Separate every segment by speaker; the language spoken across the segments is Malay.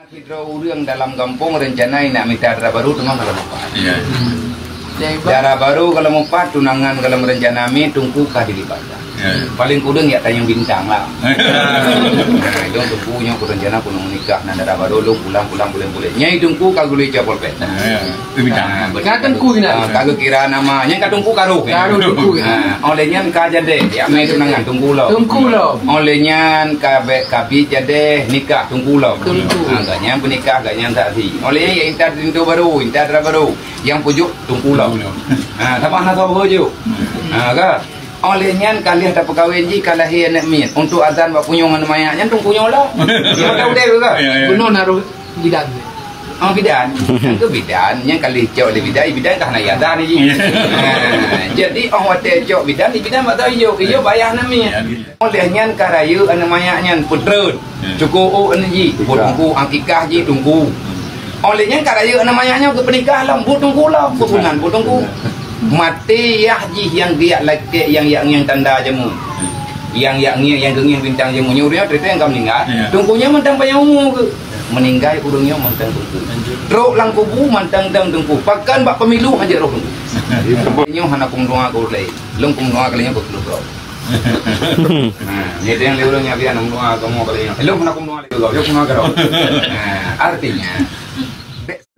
Speaker 1: Hidro urang dalam kampung rencanai nak minta darah baru dengan kalau empat. Darah baru kalau empat tunangan kalau rencana mi tungku kah dilibatkan. Paling kudung ya tanya bintang lah. Nah itu tungkunya ku rencana ku nikah nan darah baru lu pulang boleh. Nyai tungku kaguli capol pet.
Speaker 2: Itu bintang.
Speaker 1: Kagak ku ina. Kagak kira namanya ka tungku karo. Karo tungku. Olehnya ka jade ya mai tunangan tungku lo. Tungku lo. Olehnya kabi jade nikah tungku lo. Agaknya menikah agaknya tadi. Olehnya ya intar tinto baru, intar darah baru. Yang pujuk tungku lo. Nah, tapah nak tahu pujuk. Ka olehnya kalian tak pegawai ji kalahi anak min untuk azan bak punyongan mayaknya tungkunya lah. Yang tahu deh ke?
Speaker 3: Benar naruh bidan.
Speaker 1: Oh bidan. Itu bidan yang kali cok di bidan tak nak azan ji. Jadi orang wate cok bidan di bidan tak tahu iyo bayar nami. Olehnya karayu anak mayaknya putrut. Cukup anu ji, tungku akikah ji tungku. Olehnya karayu anak mayaknya ke pernikahan lah, tungku lah, putungan tungku. Mati yahji yang dia laki yang tanda jemu yang genging bintang jemu nyurinya cerita yang kau meninggal tungkunya mentang panjang umur ke meninggal urungnya mentang tungku rok lang kubu mentang tungku pakan bak pemilu aja rok tungku nyo hana kum doa ko lay long kum doa kalinya ko bro ni yang urungnya biar nom doa kamu kalinya long hana kum doa lay yo kum doa artinya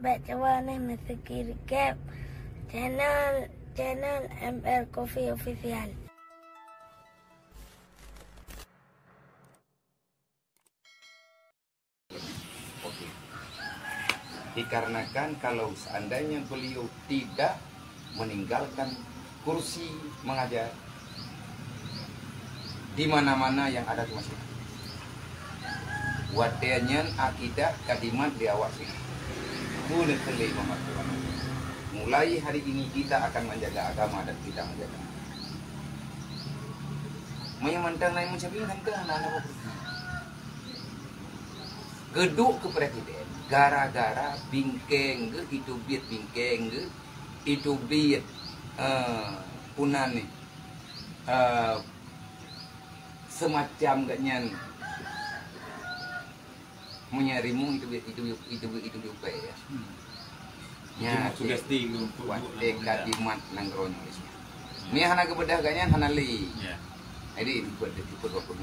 Speaker 4: baca nih mesti kiri cap channel ML Coffee Official.
Speaker 1: Dikarenakan kalau seandainya beliau tidak meninggalkan kursi mengajar di mana-mana yang ada di masjid, wadiannya akidah kadimat diawasi. Boleh kelih mematuran. Mulai hari ini kita akan menjaga agama dan kita menjaga. Menyamantang naik mencabing kan ke anak-anak geduk ke presiden gara-gara bingkeng ke itu biat bingkeng ke itu biat punan nih semacam ganyan menyarimu itu diupai ya. Ya, sugesti untuk kadimat nangronyo isnya. Ni hana kebedah ganyan hana li. Jadi ikut waktu.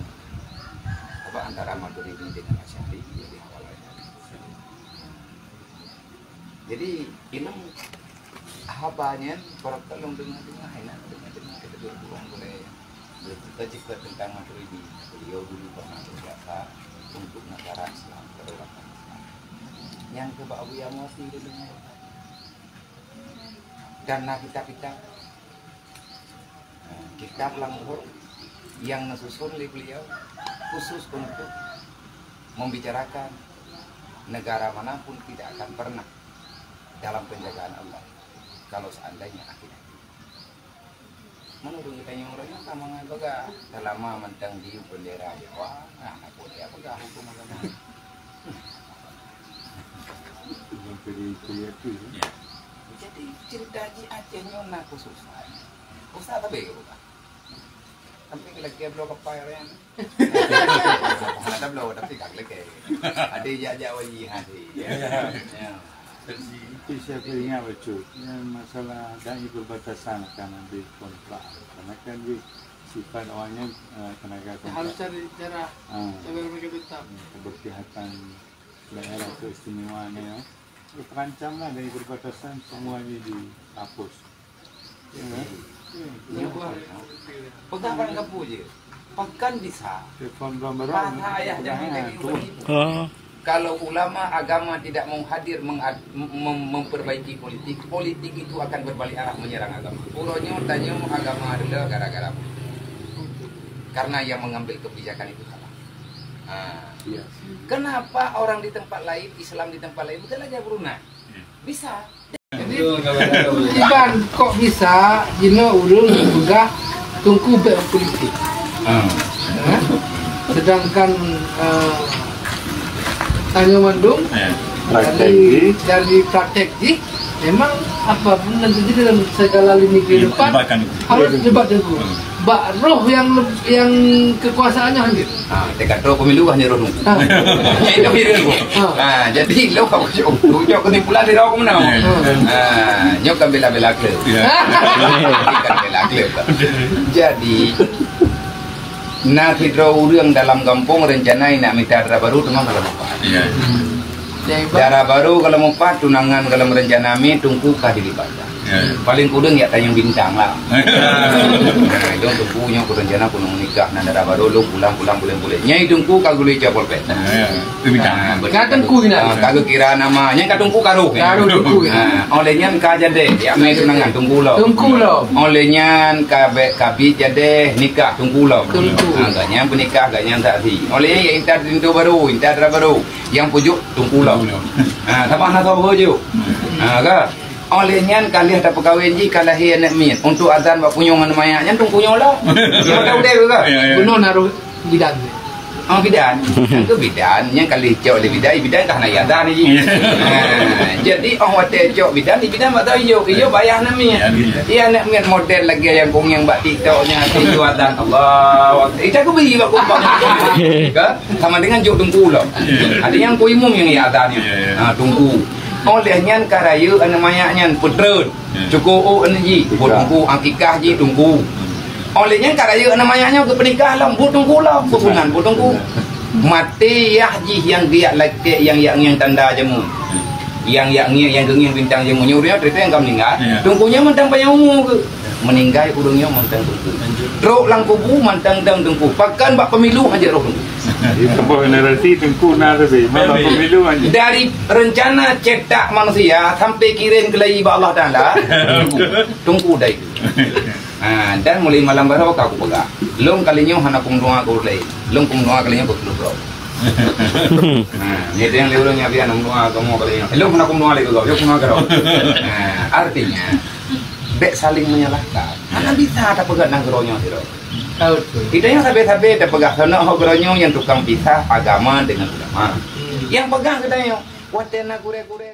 Speaker 1: Apa antara Maturidi dengan Asy'ari di awalnya. Jadi ini habanya para tolong dengan enak dengan kita berbuang boleh bercita-cita tentang Maturidi. Beliau dulu pernah berkata untuk negara Islam kedaulatan Islam. Yang ke Abu Yamasi dengan karena kitab Lamhur yang nasusun oleh beliau khusus untuk membicarakan negara manapun tidak akan pernah dalam penjagaan Allah kalau seandainya akidah. Menurut kita yang orangnya sama ngabaga selama mentang di bendera Jawa, nah aku dia apa hukum agama. Jadi cerita di Acehnya nak khusus. Usah tapi bukan. Tapi lagi belum kepayaran. Ada belum tapi lagi. Ada Jawa hadi.
Speaker 2: Itu saya ingat betul. Yang masalah dan perbatasan akan ambil kontrak. Karena kan sifat awalnya tenaga kontrak.
Speaker 3: Harus cari cara mereka tetap.
Speaker 2: Keberpihakan daerah keistimewaannya. Terancamlah dari perbatasan semuanya dihapus.
Speaker 1: Pegangan kapu je. Pekan bisa.
Speaker 2: Patah
Speaker 1: ayah jangan jadi begitu. Kalau ulama agama tidak mau hadir memperbaiki politik itu akan berbalik arah menyerang agama. Puronya tanya agama adalah gara-gara karena yang mengambil kebijakan itu salah. Kenapa orang di tempat lain, Islam di tempat lain bukan aja Brunei? Bisa.
Speaker 3: Jadi, Iban kok bisa jino urung juga tungku berpolitik. Sedangkan Tanjung Mandung dari praktek memang apapun nanti dalam segala lini kehidupan harus debat dulu. bak roh yang kekuasaannya hancur.
Speaker 1: Dekat roh pemilu hanya roh tungku. Itu pilihan. Jadi lo kau cok kesimpulan di roh menang. Nyok kan bela-bela klub. Kan bela klub. Jadi nak hidro urang dalam kampung rencanai nak minta darah baru tu memang kalau empat. Darah baru kalau empat tunangan kalau rencana mi tungku kah dilibatkan. Paling kurang ya tayang bintang lah. Itu tungkunya ku rencana ku nikah nan darah baru lu pulang boleh. Nyai tungku kagak boleh jawab pet. Bintang.
Speaker 3: Katan ku ina.
Speaker 1: Kagak kira namanya ka tungku karo.
Speaker 3: Karo tungku.
Speaker 1: Olehnya ka jade ya mai tunangan tungku lo.
Speaker 3: Tungku lo.
Speaker 1: Olehnya kabi jade nikah tungku lo. Agaknya menikah agaknya tak si. Olehnya ya intar tintu baru, intar darah baru. Yang pujuk tungku lo. Sama nak tahu je. Kan? Olehnya kalian dapat kawin ji kalau dia nak min untuk azan bak punyongan mayaknya tungkunya lah. Yang tahu deh juga.
Speaker 3: Kuno naruh bidan.
Speaker 1: Bidan. Itu bidan yang kali cok le bidan dah nak azan ni. Jadi orang hotel cok bidan bak tahu iyo bayar nak min. Ia nak min model lagi yang kong yang bak TikToknya iyo azan Allah. Itu aku beli bak kumpang. Kan? Sama dengan jok tungku lah. Ada yang kuimum yang azannya. Tungku. Olehnya karaya namanya putrun cukup ji tungku akikah ji tungku olehnya karaya namanya ke pernikah lah tungku lah hubungan tungku mati yah ji yang dia laki yang tanda jemu yang genging bintang jemu nyurnya cerita yang kamu meninggal tungkunya mentang banyak umur ke meninggal urungnya mentang tungku truk lang kubu mentang tungku pakan bak pemilu aja roh tungku
Speaker 2: itu generasi tungku narbe malah pemilu aja
Speaker 1: dari rencana cetak manusia sampai kirim ke lai Allah Taala tungku dah itu. Dan mulai malam baru aku pegang long kalinya hana kum doa aku lai long kum doa kalinya aku bro. Ni yang liurnya biar nom doa kamu kalinya long hana kum doa lagi kau kum doa kau. Artinya dek saling menyalahkan. Mana bisa ada pegang nang geronyo siro. Kita yang sampai ada pegang sana geronyo yang tukang pisah agama dengan ulama. Yang pegang katanya, watena kure-kure.